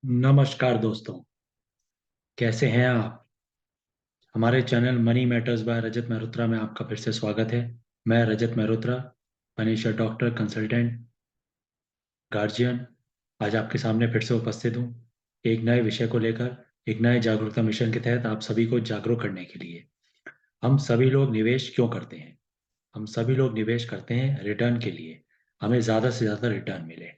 नमस्कार दोस्तों। कैसे हैं आप? हमारे channel money matters by Rajat Mehrotra में आपका फिर से स्वागत है। मैं Rajat Mehrotra, financial doctor, consultant, guardian, आज आपके सामने फिर से उपस्थित हूँ एक नए विषय को लेकर, एक नए जागरूकता मिशन के तहत आप सभी को जागरूक करने के लिए। हम सभी लोग निवेश क्यों करते हैं? हम सभी लोग निवेश करते हैं रिटर्न के लिए। हमें ज़्यादा से ज़्यादा रिटर्न मिले,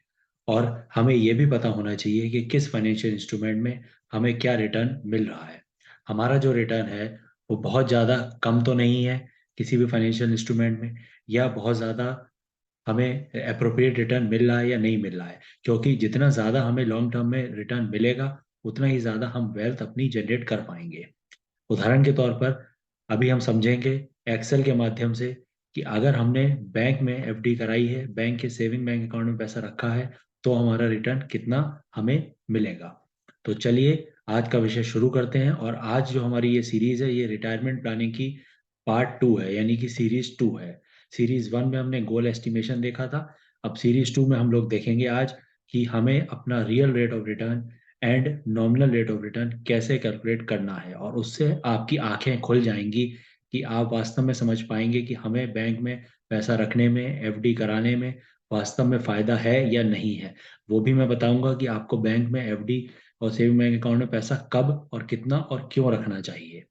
और हमें यह भी पता होना चाहिए कि किस फाइनेंशियल इंस्ट्रूमेंट में हमें क्या रिटर्न मिल रहा है। हमारा जो रिटर्न है वो बहुत ज़्यादा कम तो नहीं है किसी भी फाइनेंशियल इंस्ट्रूमेंट में, या बहुत ज़्यादा हमें अप्रोप्रिएट रिटर्न मिल रहा है या नहीं मिल रहा है। क्योंकि जितना ज़्यादा हमें लॉन्ग टर्म में रिटर्न मिलेगा, उतना ही ज़्यादा हम वेल्थ अपनी जनरेट कर पाएंगे। उदाहरण के तौर पर अभी हम समझेंगे एक्सेल के माध्यम से कि अगर हमने बैंक में एफडी कराई है, बैंक के सेविंग बैंक अकाउंट में पैसा रखा है, तो हमारा रिटर्न कितना हमें मिलेगा। तो चलिए आज का विषय शुरू करते हैं। और आज जो हमारी ये सीरीज है, ये रिटायरमेंट प्लानिंग की पार्ट 2 है, यानी कि सीरीज 2 है। सीरीज 1 में हमने गोल एस्टिमेशन देखा था। अब सीरीज 2 में हम लोग देखेंगे आज कि हमें अपना real rate of return and nominal rate of return कैसे कैलकुलेट करना है, और उससे आपकी आंखें खुल जाएंगी कि आप वास्तव में समझ पाएंगे कि हमें बैंक में पैसा रखने में, एफडी कराने में वास्तव में फायदा है या नहीं है। वो भी मैं बताऊंगा कि आपको बैंक में एफडी और सेविंग बैंक अकाउंट में पैसा कब और कितना और क्यों रखना चाहिए।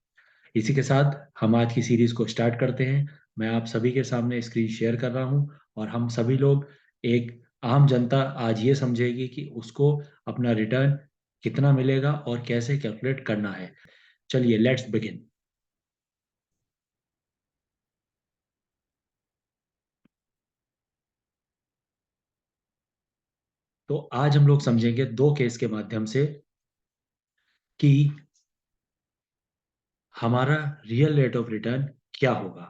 इसी के साथ हम आज की सीरीज को स्टार्ट करते हैं। मैं आप सभी के सामने स्क्रीन शेयर कर रहा हूं, और हम सभी लोग, एक आम जनता आज ये समझेगी कि उसको अपना रिटर्न कितना मिलेगा और कैसे कैलकुलेट करना है। चलिए लेट्स बिगिन। तो आज हम लोग समझेंगे दो केस के माध्यम से कि हमारा रियल रेट ऑफ रिटर्न क्या होगा।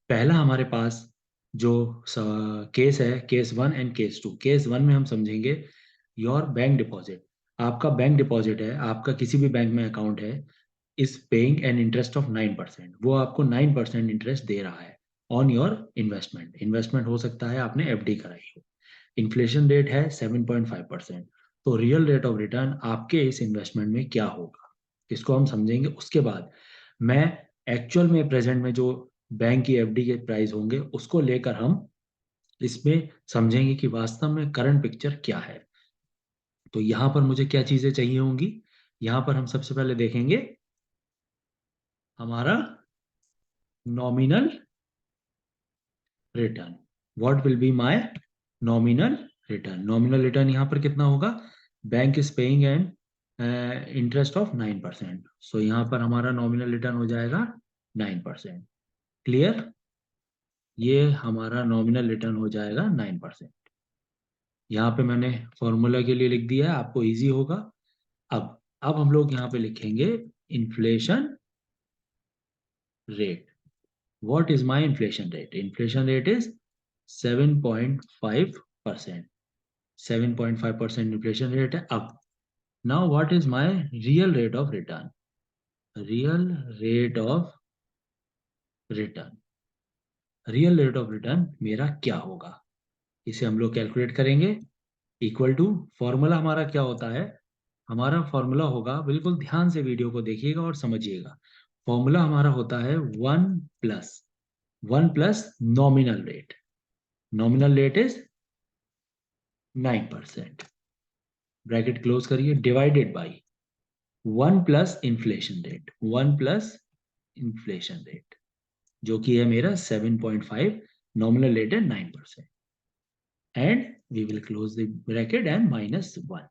पहला हमारे पास जो केस है, केस 1 एंड केस 2। केस 1 में हम समझेंगे योर बैंक डिपॉजिट। आपका बैंक डिपॉजिट है, आपका किसी भी बैंक में अकाउंट है, is paying an interest of 9%। वो आपको 9% इंटरेस्ट दे रहा है ऑन योर इन्वेस्टमेंट। इन्वेस्टमेंट हो सकता है आपने एफडी कराई हो। इन्फ्लेशन रेट है 7.5%। तो रियल रेट ऑफ रिटर्न आपके इस इन्वेस्टमेंट में क्या होगा, इसको हम समझेंगे। उसके बाद मैं एक्चुअल में, प्रेजेंट में जो बैंक की एफडी के प्राइस होंगे उसको लेकर हम इसमें समझेंगे कि वास्तव में करंट पिक्चर क्या है। तो यहाँ पर मुझे क्या चीजें चाहिए होंगी? यहाँ पर हम सबसे पहले देखेंगे हमारा nominal return. What will be my nominal return? Nominal return यहाँ पर कितना होगा? Bank is paying an interest of 9%। सो यहाँ पर हमारा नॉमिनल रिटर्न हो जाएगा 9%। क्लियर? ये हमारा नॉमिनल रिटर्न हो जाएगा 9%। यहाँ पे मैंने फॉर्मूला के लिए लिख दिया है, आपको इजी होगा। अब हम लोग यहाँ पे लिखेंगे inflation rate. What is my inflation rate? Inflation rate is 7.5%। 7.5% inflation rate है। अब now what is my real rate of return? Real rate of return, real rate of return मेरा क्या होगा? इसे हम लोग कैलकुलेट करेंगे। इक्वल टू, फॉर्मूला हमारा क्या होता है? हमारा फॉर्मूला होगा, बिल्कुल ध्यान से वीडियो को देखिएगा और समझिएगा। फॉर्मूला हमारा होता है one plus nominal rate. Nominal rate is 9%, bracket close करिए, divided by 1 plus inflation rate. 1 plus inflation rate जो कि है मेरा 7.5, नॉमिनल रेट है 9%, and we will close the bracket and -1।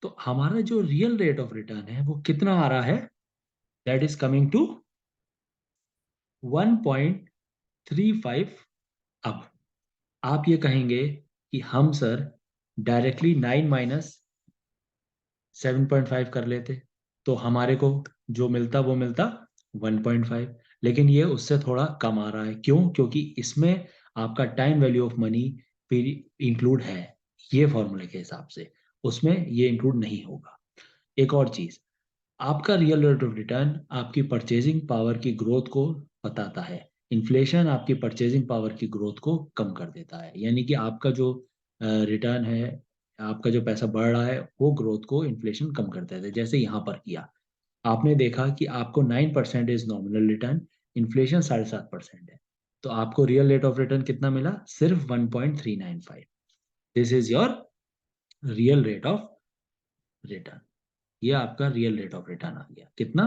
तो हमारा जो रियल रेट ऑफ रिटर्न है वो कितना आ रहा है? That is coming to 1.35। अब आप ये कहेंगे कि हम सर डायरेक्टली 9 - 7.5 कर लेते तो हमारे को जो मिलता वो मिलता 1.5। लेकिन ये उससे थोड़ा कम आ रहा है। क्यों? क्योंकि इसमें आपका time value of money include है। ये फॉर्मूले के हिसाब से उसमें ये इंक्लूड नहीं होगा। एक और चीज, आपका रियल रेट ऑफ रिटर्न आपकी परचेजिंग पावर की ग्रोथ को बताता है। इन्फ्लेशन आपकी परचेजिंग पावर की ग्रोथ को कम कर देता है। यानी कि आपका जो रिटर्न है, आपका जो पैसा बढ़ रहा है वो ग्रोथ को इन्फ्लेशन कम करता है, जैसे यहाँ पर किया। आपने देखा कि आपको 9% इज नॉमिनल रिटर्न, इन्फ्लेशन 7.5% है, तो आपको रियल रेट ऑफ रिटर्न कितना मिला? सिर्फ 1.395। This is your real rate of return. ये आपका रियल रेट ऑफ रिटर्न आ गया, कितना?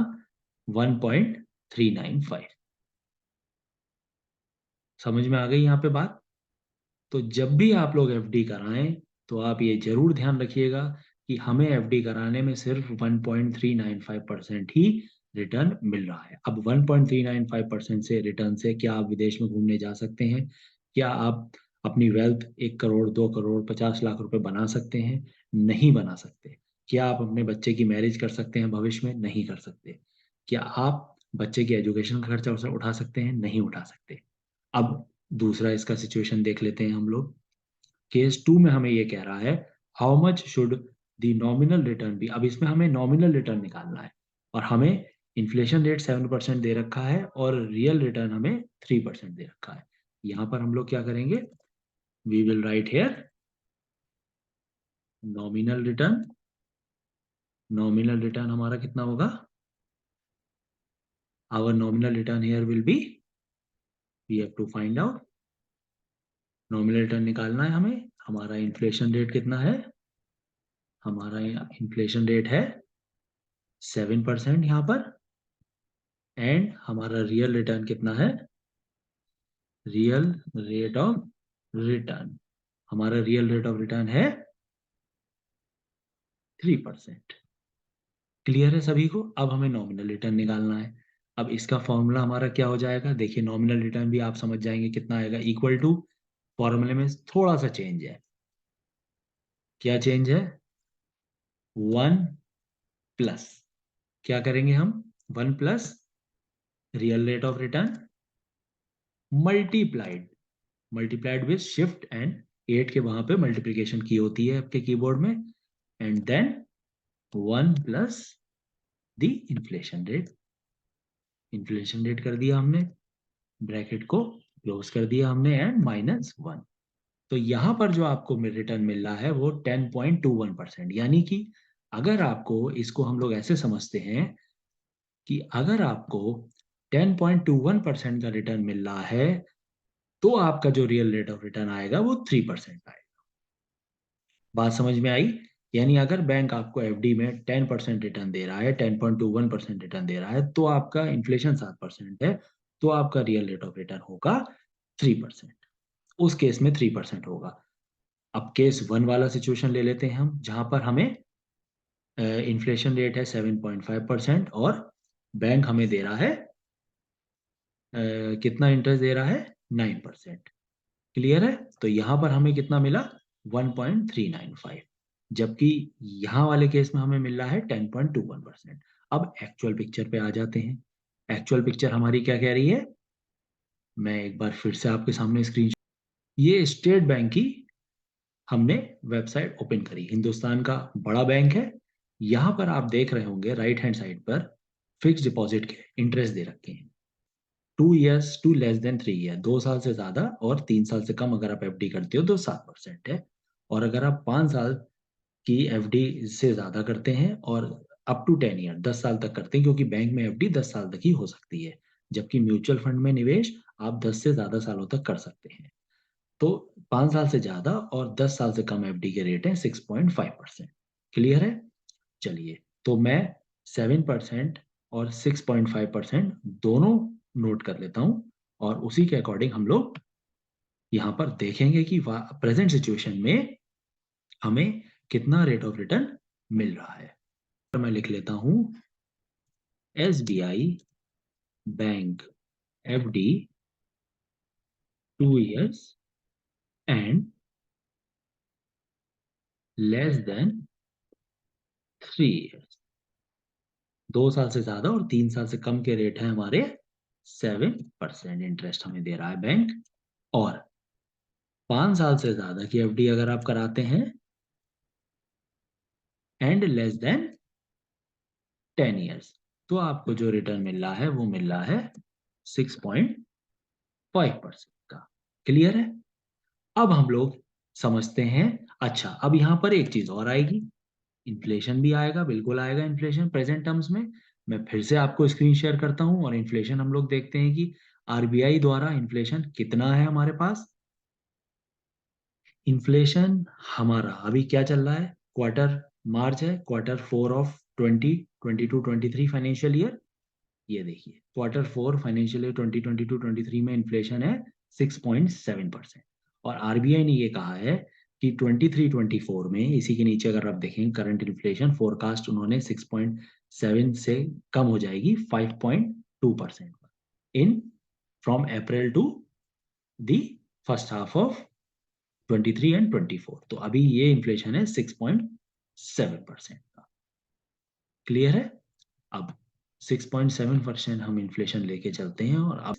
1.395। समझ में आ गई यहाँ पे बात? तो जब भी आप लोग एफडी कराएं तो आप ये जरूर ध्यान रखिएगा कि हमें एफडी कराने में सिर्फ 1.395% ही रिटर्न मिल रहा है। अब 1.395% से रिटर्न से क्या आप विदेश में घूमने जा सकते हैं? क्या आप अपनी वेल्थ 1 करोड़, 2 करोड़, 50 लाख रुपए बना सकते हैं? नहीं बना सकते। क्या आप अपने बच्चे की मैरिज कर सकते हैं भविष्य में? नहीं कर सकते। क्या आप बच्चे की एजुकेशन का खर्चा उठा सकते हैं? नहीं उठा सकते। अब दूसरा इसका सिचुएशन देख लेते हैं हम लोग। केस 2 में हमें ये कह रहा है how much should the nominal return be. अब इसमें हमें नॉमिनल रिटर्न निकालना है और हमें इन्फ्लेशन रेट 7% दे रखा है और रियल रिटर्न हमें 3% दे रखा है। यहां पर हम लोग क्या करेंगे? We will write here nominal return. Nominal return हमारा कितना होगा? Our nominal return here will be, we have to find out, nominal return निकालना है हमें। हमारा इन्फ्लेशन रेट कितना है? हमारा इन्फ्लेशन रेट है 7% यहाँ पर। एंड हमारा रियल रिटर्न कितना है? रियल रेट ऑफ रिटर्न, हमारा रियल रेट ऑफ रिटर्न है 3%। क्लियर है सभी को? अब हमें नॉमिनल रिटर्न निकालना है। अब इसका फॉर्मूला हमारा क्या हो जाएगा? देखिए, नॉमिनल रिटर्न भी आप समझ जाएंगे कितना आएगा, इक्वल टू, फॉर्मूले में थोड़ा सा चेंज है। क्या चेंज है? 1 प्लस, क्या करेंगे हम? 1 plus real rate of return multiplied, multiplied with shift and 8 के वहां पे मल्टीप्लीकेशन की होती है आपके कीबोर्ड में, and then 1 plus the inflation rate. Inflation rate कर दिया हमने, ब्रैकेट को क्लोज कर दिया हमने, एंड -1। तो यहां पर जो आपको रिटर्न मिल रहा है वो 10.21%। यानी कि अगर आपको, इसको हम लोग ऐसे समझते हैं कि अगर आपको 10.21% का रिटर्न मिल रहा है तो आपका जो रियल रेट ऑफ रिटर्न आएगा वो 3% आएगा। बात समझ में आई? यानी अगर बैंक आपको एफडी में 10% रिटर्न दे रहा है, 10.21% रिटर्न दे रहा है, तो आपका इन्फ्लेशन 7% है, तो आपका रियल रेट ऑफ रिटर्न होगा 3%। उस केस में 3% होगा। अब केस 1 वाला सिचुएशन ले लेते हैं हम, जहां पर हमें इन्फ्लेशन रेट है 7.5% और बैंक हमें दे रहा है कितना इंटरेस्ट दे रहा है? 9%। क्लियर है? तो यहां पर हमें कितना मिला? 1.395। जबकि यहां वाले केस में हमें मिल रहा है 10.21%। अब एक्चुअल पिक्चर पे आ जाते हैं। एक्चुअल पिक्चर हमारी क्या कह रही है? मैं एक बार फिर से आपके सामने स्क्रीन, ये स्टेट बैंक की हमने वेबसाइट ओपन करी, हिंदुस्तान का बड़ा बैंक है। यहां पर आप देख रहे होंगे राइट हैंड साइड पर फिक्स डिपॉजिट के इंटरेस्ट दे रखे हैं। 2 years to less than 3 year, 2 साल से ज्यादा और 3 साल से कम अगर आप एफडी करते हो तो 7% है। और अगर आप 5 साल की एफडी से ज्यादा करते हैं और अप टू 10 year, 10 साल तक करते हैं, क्योंकि बैंक में एफडी 10 साल तक ही हो सकती है, जबकि म्यूचुअल फंड में निवेश आप 10 से ज्यादा सालों तक कर सकते हैं। तो 5 साल से ज्यादा और 10 साल से कम एफडी के रेट है 6.5%। क्लियर है? चलिए, तो मैं 7% और 6.5% दोनों नोट कर लेता हूं और उसी के अकॉर्डिंग हम लोग यहाँ पर देखेंगे कि प्रेजेंट सिचुएशन में हमें कितना रेट ऑफ रिटर्न मिल रहा है। तो मैं लिख लेता हूं SBI bank FD 2 years and less than 3 years, 2 साल से ज्यादा और 3 साल से कम के रेट है हमारे 7% इंटरेस्ट हमें दे रहा है बैंक। और 5 साल से ज्यादा की एफडी अगर आप कराते हैं एंड लेस देन 10 years, तो आपको जो रिटर्न मिल रहा है वो मिल रहा है 6.5% का। क्लियर है? अब हम लोग समझते हैं अच्छा, अब यहाँ पर एक चीज और आएगी, इन्फ्लेशन भी आएगा, बिल्कुल आएगा इन्फ्लेशन प्रेजेंट टर्म्स में। मैं फिर से आपको स्क्रीन शेयर करता हूं और इन्फ्लेशन हम लोग देखते हैं कि आरबीआई द्वारा इन्फ्लेशन कितना है हमारे पास। इन्फ्लेशन हमारा अभी क्या चल रहा है, क्वार्टर मार्च है, quarter four of 2022-23 financial year. ये देखिए क्वार्टर 4 फाइनेंशियल ईयर 2022-23 में इन्फ्लेशन है 6.7%। और आरबीआई ने ये कहा है कि 23-24 में इसी के नीचे अगर आप देखें करंट इन्फ्लेशन फोरकास्ट उन्होंने 6.7 से कम हो जाएगी 5.2% in from April to the first half of 23 and 24। तो अभी ये इन्फ्लेशन है 6.7% का। क्लियर है? अब 6.7% हम इन्फ्लेशन लेके चलते हैं और अब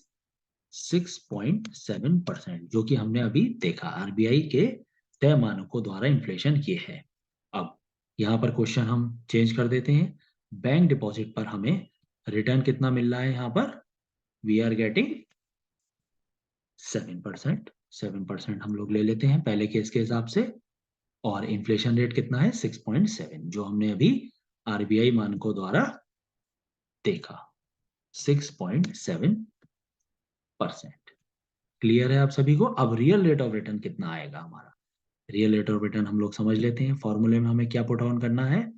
6.7% जो कि हमने अभी देखा आरबीआई के तय मानकों द्वारा इन्फ्लेशन ये है। अब यहाँ पर क्वेश्चन हम चेंज कर देते हैं, बैंक डिपॉजिट पर हमें रिटर्न कितना मिल रहा है, यहाँ पर वी आर गेटिंग 7%। 7% हम लोग ले लेते हैं पहले केस के हिसाब से, और इन्फ्लेशन रेट कितना है 6.7 जो हमने अभी आरबीआई मानकों द्वारा देखा 6.7%। क्लियर है आप सभी को? अब रियल रेट ऑफ रिटर्न कितना आएगा हमारा, रियल रेट ऑफ रिटर्न हम लोग समझ लेते हैं। फॉर्मूले में हमें क्या पुट ऑन करना है,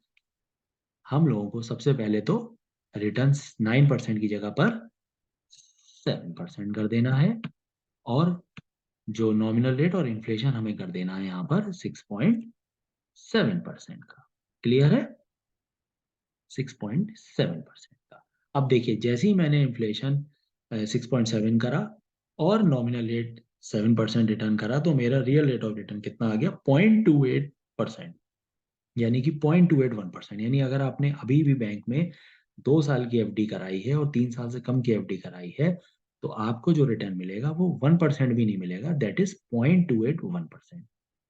हम लोगों को सबसे पहले तो रिटर्न 9% की जगह पर 7% कर देना है, और जो नॉमिनल रेट और इन्फ्लेशन हमें कर देना है यहाँ पर 6.7% का। क्लियर है? 6.7% का। अब देखिए जैसे ही मैंने इन्फ्लेशन 6.7 करा और नॉमिनल रेट 7% रिटर्न करा, तो मेरा रियल रेट ऑफ रिटर्न कितना आ गया 0.28%, यानी कि 0.281%। यानी अगर आपने अभी भी बैंक में 2 साल की एफडी कराई है और 3 साल से कम की एफडी कराई है, तो आपको जो रिटर्न मिलेगा वो 1% भी नहीं मिलेगा, दैट इज 0.281%।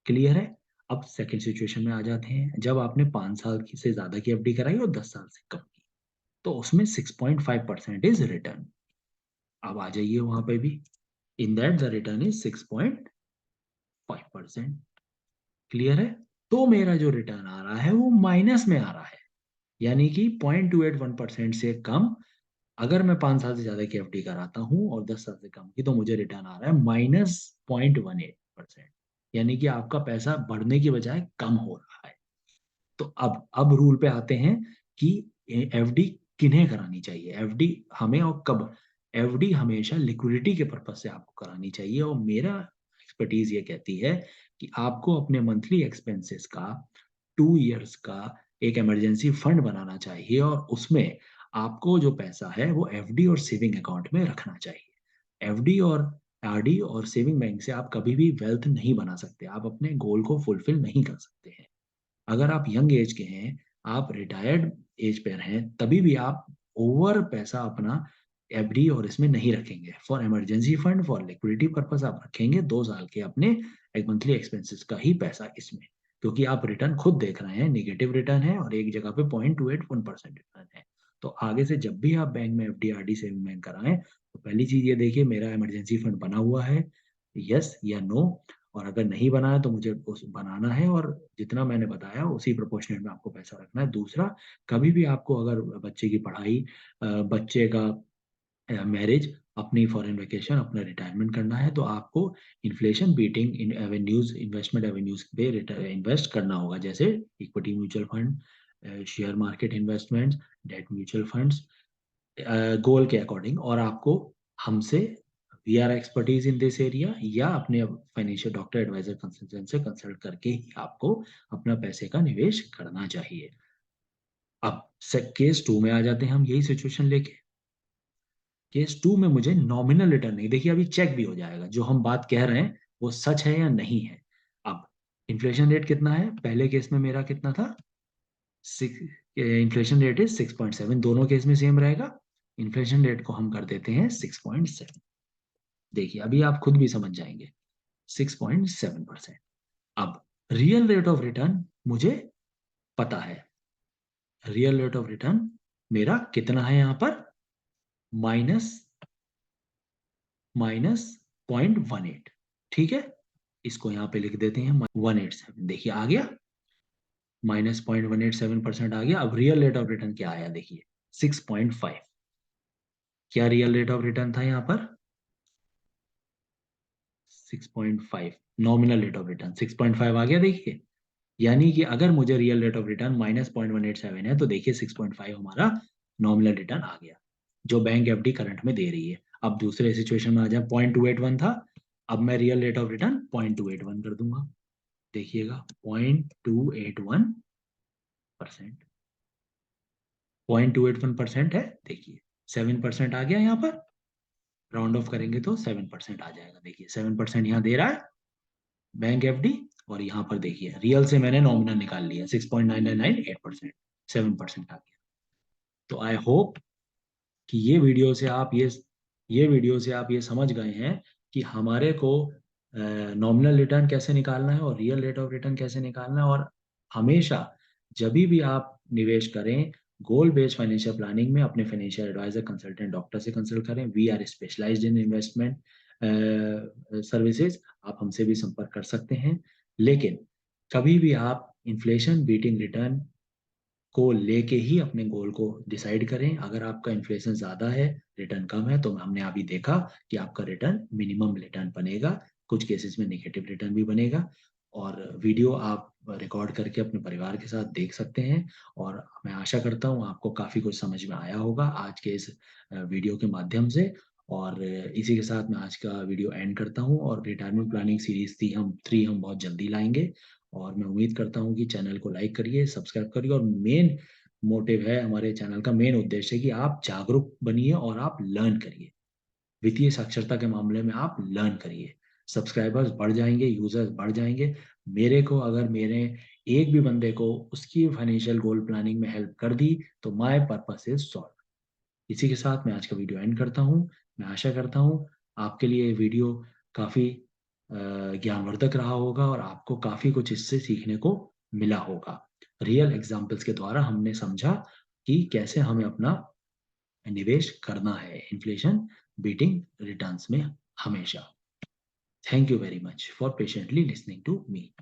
क्लियर है? अब सेकेंड सिचुएशन में आ जाते हैं, जब आपने 5 साल की से ज्यादा की एफडी कराई और 10 साल से कम की, तो उसमें 6.5% इज रिटर्न। अब आ जाइए वहां पे भी, in that the return is 6.5%। Clear है? तो मेरा जो रिटर्न आ रहा है वो माइनस में आ रहा है, यानी कि 0.281% से कम। अगर मैं 5 साल से ज्यादा की एफडी कराता हूँ और 10 साल से कम की, तो मुझे रिटर्न आ रहा है -0.18%, यानी कि आपका पैसा बढ़ने की बजाय कम हो रहा है। तो अब रूल पे आते हैं कि एफडी किन्हें करानी चाहिए, एफडी हमें और कब। एफडी हमेशा लिक्विडिटी के पर्पज से आपको करानी चाहिए, और मेरा एक्सपर्टीज ये कहती है कि आपको अपने मंथली एक्सपेंसेस का 2 इयर्स का एक इमरजेंसी फंड बनाना चाहिए, और उसमें आपको जो पैसा है वो एफडी और सेविंग अकाउंट में रखना चाहिए। एफडी और आरडी और सेविंग बैंक से आप कभी भी वेल्थ नहीं बना सकते, आप अपने गोल को फुलफिल नहीं कर सकते हैं। अगर आप यंग एज के हैं, आप रिटायर्ड एज पर हैं, तभी भी आप ओवर पैसा अपना एफडी और इसमें नहीं रखेंगे। For emergency fund, for liquidity purpose आप रखेंगे 2 साल के अपने एक मंथली एक्सपेंसेस का ही पैसा इसमें, क्योंकि आप रिटर्न खुद देख रहे हैं निगेटिव रिटर्न है और एक जगह पे 0.281% रिटर्न है। तो आगे से जब भी आप बैंक में एफडी आरडी सेविंग बैंक कराएं, तो पहली चीज ये देखिए मेरा इमरजेंसी फंड बना हुआ है, यस या नो। और अगर नहीं बना है तो मुझे उस बनाना है, और जितना मैंने बताया उसी प्रोपोर्शनेट में आपको पैसा रखना है। दूसरा, कभी भी आपको अगर बच्चे की पढ़ाई, बच्चे का मैरिज, अपनी फॉरेन वेकेशन, अपना रिटायरमेंट करना है, तो आपको inflation beating in avenues, investment avenues पे इन्वेस्ट करना होगा, जैसे equity mutual fund, share market investments, debt mutual funds, goal के अकॉर्डिंग। और आपको हमसे, we are expertise in this area, या अपने फाइनेंशियल डॉक्टर एडवाइजर कंसल्टेंट से कंसल्ट करके ही आपको अपना पैसे का निवेश करना चाहिए। अब केस 2 में आ जाते हैं हम, यही सिचुएशन लेके। केस 2 में मुझे नॉमिनल रिटर्न नहीं, देखिए अभी चेक भी हो जाएगा जो हम बात कह रहे हैं वो सच है या नहीं है। अब इन्फ्लेशन रेट कितना है, पहले केस में मेरा कितना था, इन्फ्लेशन रेट इज 6.7, दोनों केस में सेम रहेगा। इन्फ्लेशन रेट को हम कर देते हैं 6.7। देखिए अभी आप खुद भी समझ जाएंगे, 6.7%। अब रियल रेट ऑफ रिटर्न मुझे पता है, रियल रेट ऑफ रिटर्न मेरा कितना है यहाँ पर, माइनस माइनस 0.18। ठीक है, इसको यहाँ पे लिख देते हैं 187। देखिए आ गया, -0.187% आ गया। अब रियल रेट ऑफ रिटर्न क्या आया देखिए, 6.5। क्या रियल रेट ऑफ रिटर्न था यहाँ पर? 6.5। नॉमिनल रेट ऑफ रिटर्न 6.5 आ गया देखिए। यानी कि अगर मुझे रियल रेट ऑफ रिटर्न -0.187 है तो देखिए 6.5 हमारा नॉमिनल रिटर्न आ गया, जो बैंक एफडी करंट में दे रही है। अब दूसरे सिचुएशन में आ जाए, 0.281 था, अब मैं रियल रेट ऑफ रिटर्न 0.281 कर दूंगा। देखिएगा 0.281%, 0.281% है। देखिए 7% आ गया यहाँ पर, राउंड ऑफ करेंगे तो 7% आ जाएगा। देखिए 7% यहाँ दे रहा है बैंक एफडी, और यहाँ पर देखिए रियल से मैंने नॉमिनल निकाल लिया, 6.9998%, 7% आ गया। तो आई होप कि ये वीडियो से आप ये समझ गए हैं कि हमारे को नॉमिनल रिटर्न कैसे निकालना है और रियल रेट ऑफ रिटर्न कैसे निकालना है। और हमेशा जब भी आप निवेश करें गोल बेस्ड फाइनेंशियल प्लानिंग में, अपने फाइनेंशियल एडवाइजर, कंसल्टेंट, डॉक्टर से कंसल्ट करें। We are specialised in investment services. आप हमसे भी संपर्क कर सकते हैं। लेकिन कभी भी आप इन्फ्लेशन बीटिंग रिटर्न को लेके ही अपने गोल को डिसाइड करें। अगर आपका इन्फ्लेशन ज़्यादा है, रिटर्न कम है, तो हमने अभी देखा कि आपका रिटर्न मिनिमम रिटर्न बनेगा, कुछ केसेस में नेगेटिव रिटर्न भी बनेगा। और वीडियो आप रिकॉर्ड करके अपने परिवार के साथ देख सकते हैं। और मैं आशा करता हूँ आपको काफ़ी कुछ समझ में आया होगा आज के इस वीडियो के माध्यम से। और इसी के साथ मैं आज का वीडियो एंड करता हूँ। और रिटायरमेंट प्लानिंग सीरीज थ्री हम बहुत जल्दी लाएंगे। और मैं उम्मीद करता हूँ कि चैनल को लाइक करिए, सब्सक्राइब करिए। और मेन मोटिव है, हमारे चैनल का मेन उद्देश्य है कि आप जागरूक बनिए और आप लर्न करिए। वित्तीय साक्षरता के मामले में आप लर्न करिए। सब्सक्राइबर्स बढ़ जाएंगे, यूजर्स बढ़ जाएंगे। मेरे को अगर मेरे एक भी बंदे को उसकी फाइनेंशियल गोल प्लानिंग में हेल्प कर दी तो माय पर्पस इज सॉल्व। इसी के साथ मैं आज का वीडियो एंड करता हूँ। मैं आशा करता हूँ आपके लिए ये वीडियो काफ़ी ज्ञानवर्धक रहा होगा और आपको काफ़ी कुछ इससे सीखने को मिला होगा। रियल एग्जाम्पल्स के द्वारा हमने समझा कि कैसे हमें अपना निवेश करना है इन्फ्लेशन बीटिंग रिटर्न्स में हमेशा। Thank you very much for patiently listening to me.